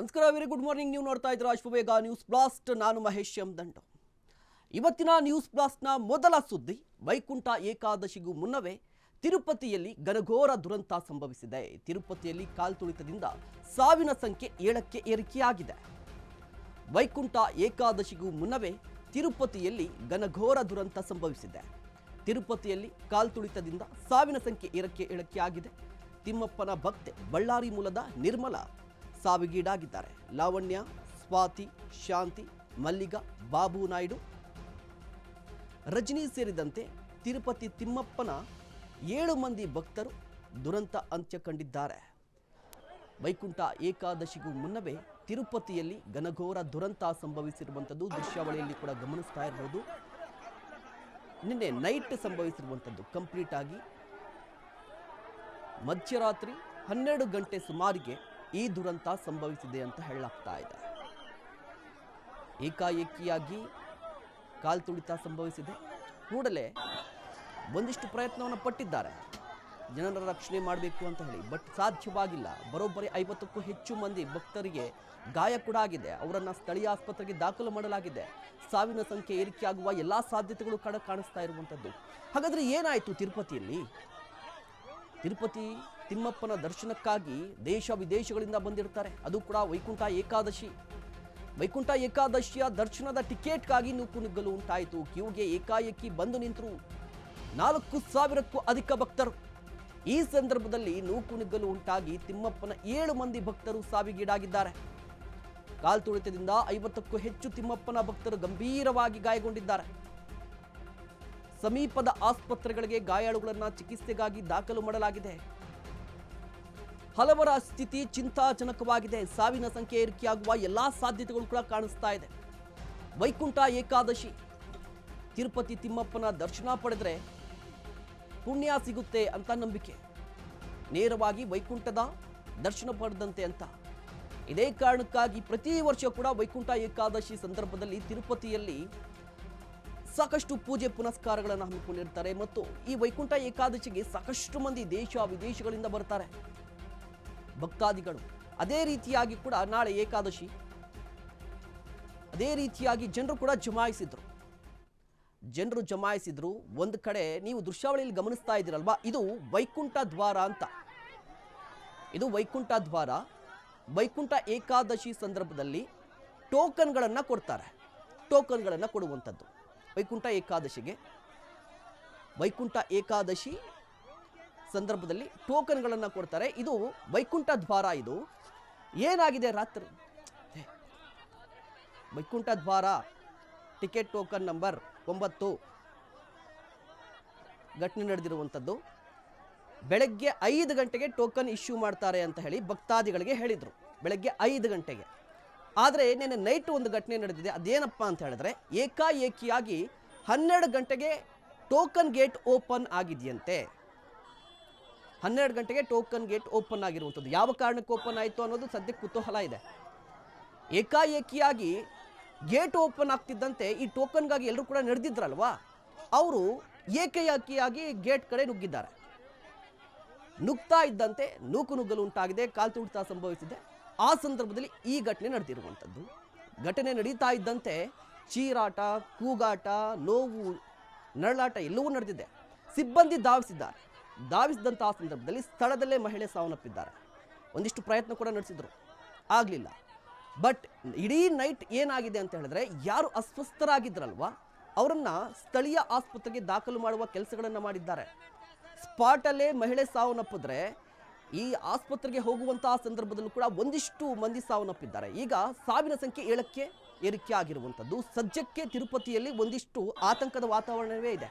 ನಮಸ್ಕಾರ, very good morning. ನೀವು ನೋಡ್ತಾ ಇದ್ದೀರಾ ಅಶ್ವವೇಗ ನ್ಯೂಸ್ ಬ್ಲಾಸ್ಟ್. ನಾನು ಮಹೇಶ್ ಎಂ ದಂಡು. ಇವತ್ತಿನ ನ್ಯೂಸ್ ಬ್ಲಾಸ್ಟ್ನ ಮೊದಲ ಸುದ್ದಿ, ವೈಕುಂಠ ಏಕಾದಶಿಗೂ ಮುನ್ನವೇ ತಿರುಪತಿಯಲ್ಲಿ ಘನಘೋರ ದುರಂತ ಸಂಭವಿಸಿದೆ. ತಿರುಪತಿಯಲ್ಲಿ ಕಾಲ್ತುಳಿತದಿಂದ ಸಾವಿನ ಸಂಖ್ಯೆ 7ಕ್ಕೆ ಏರಿಕೆಯಾಗಿದೆ. ವೈಕುಂಠ ಏಕಾದಶಿಗೂ ಮುನ್ನವೇ ತಿರುಪತಿಯಲ್ಲಿ ಘನಘೋರ ದುರಂತ ಸಂಭವಿಸಿದೆ. ತಿರುಪತಿಯಲ್ಲಿ ಕಾಲ್ತುಳಿತದಿಂದ ಸಾವಿನ ಸಂಖ್ಯೆ 7ಕ್ಕೆ ಏರಿಕೆಯಾಗಿದೆ. ತಿಮ್ಮಪ್ಪನ ಭಕ್ತೆ ಬಳ್ಳಾರಿ ಮೂಲದ ನಿರ್ಮಲಾ ಸಾವಿಗೀಡಾಗಿದ್ದಾರೆ. ಲಾವಣ್ಯ, ಸ್ವಾತಿ, ಶಾಂತಿ, ಮಲ್ಲಿಗ, ಬಾಬು ನಾಯ್ಡು, ರಜನಿ ಸೇರಿದಂತೆ ತಿರುಪತಿ ತಿಮ್ಮಪ್ಪನ 7 ಮಂದಿ ಭಕ್ತರು ದುರಂತ ಅಂತ್ಯ ಕಂಡಿದ್ದಾರೆ. ವೈಕುಂಠ ಏಕಾದಶಿಗೂ ಮುನ್ನವೇ ತಿರುಪತಿಯಲ್ಲಿ ಘನಘೋರ ದುರಂತ ಸಂಭವಿಸಿರುವಂಥದ್ದು ದೃಶ್ಯಾವಳಿಯಲ್ಲಿ ಕೂಡ ಗಮನಿಸ್ತಾ ಇರಬಹುದು. ನಿನ್ನೆ ನೈಟ್ ಸಂಭವಿಸಿರುವಂಥದ್ದು ಕಂಪ್ಲೀಟ್ ಆಗಿ ಮಧ್ಯರಾತ್ರಿ 12 ಗಂಟೆ ಸುಮಾರಿಗೆ ಈ ದುರಂತ ಸಂಭವಿಸಿದೆ ಅಂತ ಹೇಳಲಾಗ್ತಾ ಇದೆ. ಏಕಾಏಕಿಯಾಗಿ ಕಾಲ್ತುಳಿತ ಸಂಭವಿಸಿದೆ. ಕೂಡಲೇ ಒಂದಿಷ್ಟು ಪ್ರಯತ್ನವನ್ನು ಪಟ್ಟಿದ್ದಾರೆ ಜನರ ರಕ್ಷಣೆ ಮಾಡಬೇಕು ಅಂತ ಹೇಳಿ, ಬಟ್ ಸಾಧ್ಯವಾಗಿಲ್ಲ. ಬರೋಬ್ಬರಿ 50ಕ್ಕೂ ಹೆಚ್ಚು ಮಂದಿ ಭಕ್ತರಿಗೆ ಗಾಯ ಕೂಡ ಆಗಿದೆ. ಅವರನ್ನು ಸ್ಥಳೀಯ ಆಸ್ಪತ್ರೆಗೆ ದಾಖಲು ಮಾಡಲಾಗಿದೆ. ಸಾವಿನ ಸಂಖ್ಯೆ ಏರಿಕೆಯಾಗುವ ಎಲ್ಲ ಸಾಧ್ಯತೆಗಳು ಕಾಣಿಸ್ತಾ ಇರುವಂಥದ್ದು. ಹಾಗಾದರೆ ಏನಾಯಿತು ತಿರುಪತಿಯಲ್ಲಿ? ತಿರುಪತಿ ತಿಮ್ಮಪ್ಪನ ದರ್ಶನಕ್ಕಾಗಿ ದೇಶ ವಿದೇಶಗಳಿಂದ ಬಂದಿರ್ತಾರೆ. ಅದು ಕೂಡ ವೈಕುಂಠ ಏಕಾದಶಿ. ವೈಕುಂಠ ಏಕಾದಶಿಯ ದರ್ಶನದ ಟಿಕೆಟ್ಗಾಗಿ ನೂಕುನುಗ್ಗಲು ಉಂಟಾಯಿತು. ಕ್ಯೂಗೆ ಏಕಾಏಕಿ ಬಂದು ನಿಂತರು 4,000ಕ್ಕೂ ಅಧಿಕ ಭಕ್ತರು. ಈ ಸಂದರ್ಭದಲ್ಲಿ ನೂಕುನುಗ್ಗಲು ಉಂಟಾಗಿ ತಿಮ್ಮಪ್ಪನ 7 ಮಂದಿ ಭಕ್ತರು ಸಾವಿಗೀಡಾಗಿದ್ದಾರೆ. ಕಾಲ್ತುಳಿತದಿಂದ 50ಕ್ಕೂ ಹೆಚ್ಚು ತಿಮ್ಮಪ್ಪನ ಭಕ್ತರು ಗಂಭೀರವಾಗಿ ಗಾಯಗೊಂಡಿದ್ದಾರೆ. ಸಮೀಪದ ಆಸ್ಪತ್ರೆಗಳಿಗೆ ಗಾಯಾಳುಗಳನ್ನು ಚಿಕಿತ್ಸೆಗಾಗಿ ದಾಖಲು ಮಾಡಲಾಗಿದೆ. ಹಲವರ ಸ್ಥಿತಿ ಚಿಂತಾಜನಕವಾಗಿದೆ. ಸಾವಿನ ಸಂಖ್ಯೆ ಏರಿಕೆಯಾಗುವ ಎಲ್ಲಾ ಸಾಧ್ಯತೆಗಳು ಕೂಡ ಕಾಣಿಸ್ತಾ ಇದೆ. ವೈಕುಂಠ ಏಕಾದಶಿ, ತಿರುಪತಿ ತಿಮ್ಮಪ್ಪನ ದರ್ಶನ ಪಡೆದರೆ ಪುಣ್ಯ ಸಿಗುತ್ತೆ ಅಂತ ನಂಬಿಕೆ. ನೇರವಾಗಿ ವೈಕುಂಠದ ದರ್ಶನ ಪಡೆದಂತೆ ಅಂತ. ಇದೇ ಕಾರಣಕ್ಕಾಗಿ ಪ್ರತಿ ವರ್ಷ ಕೂಡ ವೈಕುಂಠ ಏಕಾದಶಿ ಸಂದರ್ಭದಲ್ಲಿ ತಿರುಪತಿಯಲ್ಲಿ ಸಾಕಷ್ಟು ಪೂಜೆ ಪುನಸ್ಕಾರಗಳನ್ನು ಹಮ್ಮಿಕೊಂಡಿರ್ತಾರೆ. ಮತ್ತು ಈ ವೈಕುಂಠ ಏಕಾದಶಿಗೆ ಸಾಕಷ್ಟು ಮಂದಿ ದೇಶ ವಿದೇಶಗಳಿಂದ ಬರ್ತಾರೆ ಭಕ್ತಾದಿಗಳು. ಅದೇ ರೀತಿಯಾಗಿ ಕೂಡ ನಾಳೆ ಏಕಾದಶಿ, ಅದೇ ರೀತಿಯಾಗಿ ಜನರು ಕೂಡ ಜಮಾಯಿಸಿದ್ರು. ಒಂದು ಕಡೆ ನೀವು ದೃಶ್ಯಾವಳಿಯಲ್ಲಿ ಗಮನಿಸ್ತಾ ಇದ್ದೀರಲ್ವಾ, ಇದು ವೈಕುಂಠ ದ್ವಾರ ಅಂತ. ಇದು ವೈಕುಂಠ ದ್ವಾರ. ವೈಕುಂಠ ಏಕಾದಶಿ ಸಂದರ್ಭದಲ್ಲಿ ಟೋಕನ್ಗಳನ್ನು ಕೊಡ್ತಾರೆ. ಟೋಕನ್ಗಳನ್ನು ಕೊಡುವಂಥದ್ದು ವೈಕುಂಠ ಏಕಾದಶಿಗೆ. ವೈಕುಂಠ ಏಕಾದಶಿ ಸಂದರ್ಭದಲ್ಲಿ ಟೋಕನ್ಗಳನ್ನು ಕೊಡ್ತಾರೆ. ಇದು ವೈಕುಂಠ ದ್ವಾರ. ಇದು ಏನಾಗಿದೆ ರಾತ್ರಿ ವೈಕುಂಠ ದ್ವಾರ ಟಿಕೆಟ್ ಟೋಕನ್ ನಂಬರ್ 9 ಘಟನೆ ನಡೆದಿರುವಂಥದ್ದು. ಬೆಳಗ್ಗೆ 5 ಗಂಟೆಗೆ ಟೋಕನ್ ಇಶ್ಯೂ ಮಾಡ್ತಾರೆ ಅಂತ ಹೇಳಿ ಭಕ್ತಾದಿಗಳಿಗೆ ಹೇಳಿದರು, ಬೆಳಗ್ಗೆ 5 ಗಂಟೆಗೆ. ಆದರೆ ನಿನ್ನೆ ನೈಟ್ ಒಂದು ಘಟನೆ ನಡೆದಿದೆ. ಅದೇನಪ್ಪ ಅಂತ ಹೇಳಿದ್ರೆ, ಏಕಾಏಕಿಯಾಗಿ 12 ಗಂಟೆಗೆ ಟೋಕನ್ ಗೇಟ್ ಓಪನ್ ಆಗಿದೆಯಂತೆ. 12 ಗಂಟೆಗೆ ಟೋಕನ್ ಗೇಟ್ ಓಪನ್ ಆಗಿರುವಂಥದ್ದು. ಯಾವ ಕಾರಣಕ್ಕೆ ಓಪನ್ ಆಯಿತು ಅನ್ನೋದು ಸದ್ಯಕ್ಕೆ ಕುತೂಹಲ ಇದೆ. ಏಕಾಏಕಿಯಾಗಿ ಗೇಟ್ ಓಪನ್ ಆಗ್ತಿದ್ದಂತೆ ಈ ಟೋಕನ್ಗಾಗಿ ಎಲ್ಲರೂ ಕೂಡ ನಡೆದಿದ್ರಲ್ವಾ, ಅವರು ಏಕಾಏಕಿಯಾಗಿ ಗೇಟ್ ಕಡೆ ನುಗ್ಗಿದ್ದಾರೆ. ನುಗ್ತಾ ಇದ್ದಂತೆ ನೂಕುನುಗ್ಗಲು ಉಂಟಾಗಿದೆ, ಕಾಲ್ತುಳಿತ ಸಂಭವಿಸಿದೆ. ಆ ಸಂದರ್ಭದಲ್ಲಿ ಈ ಘಟನೆ ನಡೆದಿರುವಂಥದ್ದು. ಘಟನೆ ನಡೀತಾ ಇದ್ದಂತೆ ಚೀರಾಟ, ಕೂಗಾಟ, ನೋವು, ನರಳಾಟ ಎಲ್ಲವೂ ನಡೆದಿದೆ. ಸಿಬ್ಬಂದಿ ಧಾವಿಸಿದ್ದಾರೆ. ಧಾವಿಸಿದಂತಹ ಸಂದರ್ಭದಲ್ಲಿ ಸ್ಥಳದಲ್ಲೇ ಮಹಿಳೆ ಸಾವನ್ನಪ್ಪಿದ್ದಾರೆ. ಒಂದಿಷ್ಟು ಪ್ರಯತ್ನ ಕೂಡ ನಡೆಸಿದ್ರು, ಆಗಲಿಲ್ಲ. ಬಟ್ ಇಡೀ ನೈಟ್ ಏನಾಗಿದೆ ಅಂತ ಹೇಳಿದ್ರೆ, ಯಾರು ಅಸ್ವಸ್ಥರಾಗಿದ್ರಲ್ವಾ ಅವರನ್ನು ಸ್ಥಳೀಯ ಆಸ್ಪತ್ರೆಗೆ ದಾಖಲು ಮಾಡುವ ಕೆಲಸಗಳನ್ನು ಮಾಡಿದ್ದಾರೆ. ಸ್ಪಾಟಲ್ಲೇ ಮಹಿಳೆ ಸಾವನ್ನಪ್ಪಿದ್ರೆ ಈ ಆಸ್ಪತ್ರೆಗೆ ಹೋಗುವಂತಹ ಸಂದರ್ಭದಲ್ಲೂ ಕೂಡ ಒಂದಿಷ್ಟು ಮಂದಿ ಸಾವನ್ನಪ್ಪಿದ್ದಾರೆ. ಈಗ ಸಾವಿನ ಸಂಖ್ಯೆ 7ಕ್ಕೆ ಏರಿಕೆ ಆಗಿರುವಂಥದ್ದು. ಸದ್ಯಕ್ಕೆ ತಿರುಪತಿಯಲ್ಲಿ ಒಂದಿಷ್ಟು ಆತಂಕದ ವಾತಾವರಣವೇ ಇದೆ.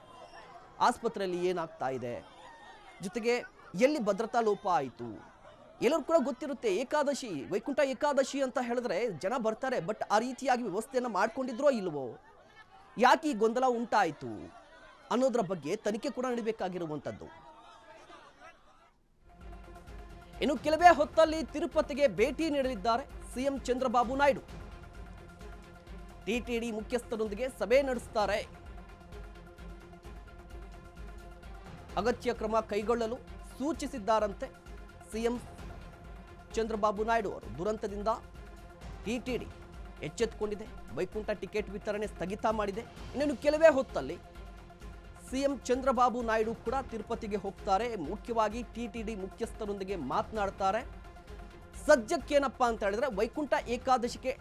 ಆಸ್ಪತ್ರೆಯಲ್ಲಿ ಏನಾಗ್ತಾ ಇದೆ, ಜೊತೆಗೆ ಎಲ್ಲಿ ಭದ್ರತಾ ಲೋಪ ಆಯಿತು, ಎಲ್ಲರೂ ಕೂಡ ಗೊತ್ತಿರುತ್ತೆ. ಏಕಾದಶಿ, ವೈಕುಂಠ ಏಕಾದಶಿ ಅಂತ ಹೇಳಿದ್ರೆ ಜನ ಬರ್ತಾರೆ, ಬಟ್ ಆ ರೀತಿಯಾಗಿ ವ್ಯವಸ್ಥೆಯನ್ನು ಮಾಡ್ಕೊಂಡಿದ್ರೋ ಇಲ್ವೋ, ಯಾಕೆ ಈ ಗೊಂದಲ ಉಂಟಾಯಿತು ಅನ್ನೋದ್ರ ಬಗ್ಗೆ ತನಿಖೆ ಕೂಡ ನಡೀಬೇಕಾಗಿರುವಂಥದ್ದು. ಇನ್ನು ಕೆಲವೇ ಹೊತ್ತಲ್ಲಿ ತಿರುಪತಿಗೆ ಭೇಟಿ ನೀಡಲಿದ್ದಾರೆ ಸಿಎಂ ಚಂದ್ರಬಾಬು ನಾಯ್ಡು. ಟಿಟಿಡಿ ಮುಖ್ಯಸ್ಥರೊಂದಿಗೆ ಸಭೆ ನಡೆಸುತ್ತಾರೆ. ಅಗತ್ಯ ಕ್ರಮ ಕೈಗೊಳ್ಳಲು ಸೂಚಿಸಿದ್ದಾರಂತೆ ಸಿಎಂ ಚಂದ್ರಬಾಬು ನಾಯ್ಡು ಅವರು. ದುರಂತದಿಂದ TTD ಎಚ್ಚೆತ್ತುಕೊಂಡಿದೆ. ವೈಕುಂಠ ಟಿಕೆಟ್ ವಿತರಣೆ ಸ್ಥಗಿತ ಮಾಡಿದೆ. ಇನ್ನೇನು ಕೆಲವೇ ಹೊತ್ತಲ್ಲಿ CM ಚಂದ್ರಬಾಬು ನಾಯ್ಡು ಕೂಡ ತಿರುಪತಿಗೆ ಹೋಗ್ತಾರೆ. ಮುಖ್ಯವಾಗಿ TTD ಮುಖ್ಯಸ್ಥರೊಂದಿಗೆ ಮಾತನಾಡ್ತಾರೆ. ಸದ್ಯಕ್ಕೇನಪ್ಪ ಅಂತ ಹೇಳಿದ್ರೆ ವೈಕುಂಠ ಏಕಾದಶಿಗೆ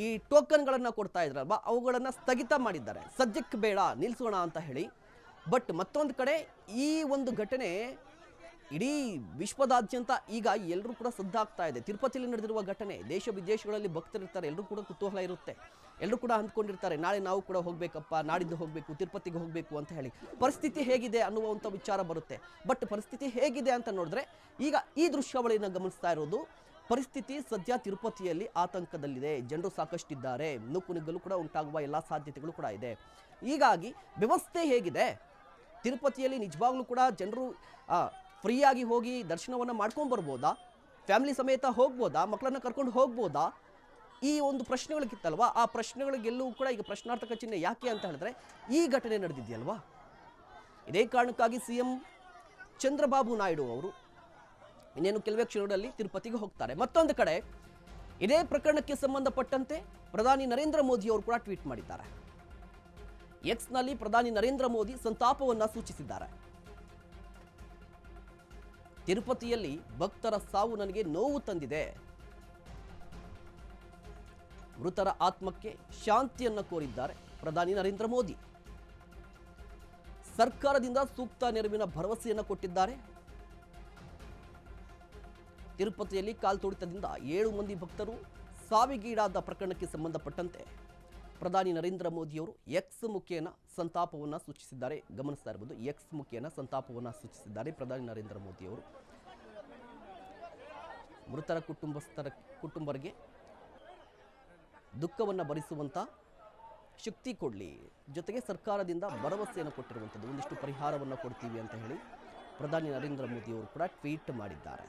ಈ ಟೋಕನ್ಗಳನ್ನು ಕೊಡ್ತಾ ಇದ್ರಲ್ವಾ, ಅವುಗಳನ್ನು ಸ್ಥಗಿತ ಮಾಡಿದ್ದಾರೆ. ಸದ್ಯಕ್ಕೆ ಬೇಡ, ನಿಲ್ಲಿಸೋಣ ಅಂತ ಹೇಳಿ. ಬಟ್ ಮತ್ತೊಂದು ಕಡೆ ಈ ಒಂದು ಘಟನೆ ಇಡೀ ವಿಶ್ವದಾದ್ಯಂತ ಈಗ ಎಲ್ಲರೂ ಕೂಡ ಸದ್ದಾಗ್ತಾ ಇದೆ. ತಿರುಪತಿಯಲ್ಲಿ ನಡೆದಿರುವ ಘಟನೆ, ದೇಶ ವಿದೇಶಗಳಲ್ಲಿ ಭಕ್ತರಿರ್ತಾರೆ, ಎಲ್ಲರೂ ಕೂಡ ಕುತೂಹಲ ಇರುತ್ತೆ. ಎಲ್ಲರೂ ಕೂಡ ಅಂದ್ಕೊಂಡಿರ್ತಾರೆ ನಾಳೆ ನಾವು ಕೂಡ ಹೋಗಬೇಕಪ್ಪ, ನಾಡಿದ್ದು ಹೋಗಬೇಕು, ತಿರುಪತಿಗೆ ಹೋಗಬೇಕು ಅಂತ ಹೇಳಿ. ಪರಿಸ್ಥಿತಿ ಹೇಗಿದೆ ಅನ್ನುವಂಥ ವಿಚಾರ ಬರುತ್ತೆ. ಬಟ್ ಪರಿಸ್ಥಿತಿ ಹೇಗಿದೆ ಅಂತ ನೋಡಿದ್ರೆ ಈಗ ಈ ದೃಶ್ಯಾವಳಿಯನ್ನು ಗಮನಿಸ್ತಾ ಇರೋದು, ಪರಿಸ್ಥಿತಿ ಸದ್ಯ ತಿರುಪತಿಯಲ್ಲಿ ಆತಂಕದಲ್ಲಿದೆ. ಜನರು ಸಾಕಷ್ಟಿದ್ದಾರೆ, ನುಗ್ಗಲು ಕೂಡ ಉಂಟಾಗುವ ಎಲ್ಲ ಸಾಧ್ಯತೆಗಳು ಕೂಡ ಇದೆ. ಹೀಗಾಗಿ ವ್ಯವಸ್ಥೆ ಹೇಗಿದೆ ತಿರುಪತಿಯಲ್ಲಿ, ನಿಜವಾಗ್ಲೂ ಕೂಡ ಜನರು ಫ್ರೀಯಾಗಿ ಹೋಗಿ ದರ್ಶನವನ್ನು ಮಾಡ್ಕೊಂಡು ಬರ್ಬೋದಾ, ಫ್ಯಾಮಿಲಿ ಸಮೇತ ಹೋಗ್ಬೋದಾ, ಮಕ್ಕಳನ್ನ ಕರ್ಕೊಂಡು ಹೋಗ್ಬೋದಾ, ಈ ಒಂದು ಪ್ರಶ್ನೆಗಳಿಗಿತ್ತಲ್ವಾ, ಆ ಪ್ರಶ್ನೆಗಳಿಗೆಲ್ಲವೂ ಕೂಡ ಈಗ ಪ್ರಶ್ನಾರ್ಥಕ ಚಿಹ್ನೆ. ಯಾಕೆ ಅಂತ ಹೇಳಿದ್ರೆ ಈ ಘಟನೆ ನಡೆದಿದೆಯಲ್ವಾ. ಇದೇ ಕಾರಣಕ್ಕಾಗಿ CM ಚಂದ್ರಬಾಬು ನಾಯ್ಡು ಅವರು ಇನ್ನೇನು ಕೆಲವೇ ಕ್ಷಣಗಳಲ್ಲಿ ತಿರುಪತಿಗೆ ಹೋಗ್ತಾರೆ. ಮತ್ತೊಂದು ಕಡೆ ಇದೇ ಪ್ರಕರಣಕ್ಕೆ ಸಂಬಂಧಪಟ್ಟಂತೆ ಪ್ರಧಾನಿ ನರೇಂದ್ರ ಮೋದಿ ಅವರು ಕೂಡ ಟ್ವೀಟ್ ಮಾಡಿದ್ದಾರೆ. ಎಕ್ಸ್ನಲ್ಲಿ ಪ್ರಧಾನಿ ನರೇಂದ್ರ ಮೋದಿ ಸಂತಾಪವನ್ನು ಸೂಚಿಸಿದ್ದಾರೆ. ತಿರುಪತಿಯಲ್ಲಿ ಭಕ್ತರ ಸಾವು ನನಗೆ ನೋವು ತಂದಿದೆ. ಮೃತರ ಆತ್ಮಕ್ಕೆ ಶಾಂತಿಯನ್ನು ಕೋರಿದ್ದಾರೆ ಪ್ರಧಾನಿ ನರೇಂದ್ರ ಮೋದಿ. ಸರ್ಕಾರದಿಂದ ಸೂಕ್ತ ನೆರವಿನ ಭರವಸೆಯನ್ನು ಕೊಟ್ಟಿದ್ದಾರೆ. ತಿರುಪತಿಯಲ್ಲಿ ಕಾಲ್ತುಳಿತದಿಂದ 7 ಮಂದಿ ಭಕ್ತರು ಸಾವಿಗೀಡಾದ ಪ್ರಕರಣಕ್ಕೆ ಸಂಬಂಧಪಟ್ಟಂತೆ ಪ್ರಧಾನಿ ನರೇಂದ್ರ ಮೋದಿಯವರು ಎಕ್ಸ್ ಮುಖೇನ ಸಂತಾಪವನ್ನು ಸೂಚಿಸಿದ್ದಾರೆ. ಗಮನಿಸ್ತಾ ಇರಬಹುದು, ಎಕ್ಸ್ ಮುಖೇನ ಸಂತಾಪವನ್ನು ಸೂಚಿಸಿದ್ದಾರೆ ಪ್ರಧಾನಿ ನರೇಂದ್ರ ಮೋದಿಯವರು. ಮೃತರ ಕುಟುಂಬರಿಗೆ ದುಃಖವನ್ನು ಭರಿಸುವಂಥ ಶಕ್ತಿ ಕೊಡಲಿ, ಜೊತೆಗೆ ಸರ್ಕಾರದಿಂದ ಭರವಸೆಯನ್ನು ಕೊಟ್ಟಿರುವಂಥದ್ದು, ಒಂದಿಷ್ಟು ಪರಿಹಾರವನ್ನು ಕೊಡ್ತೀವಿ ಅಂತ ಹೇಳಿ ಪ್ರಧಾನಿ ನರೇಂದ್ರ ಮೋದಿಯವರು ಕೂಡ ಟ್ವೀಟ್ ಮಾಡಿದ್ದಾರೆ.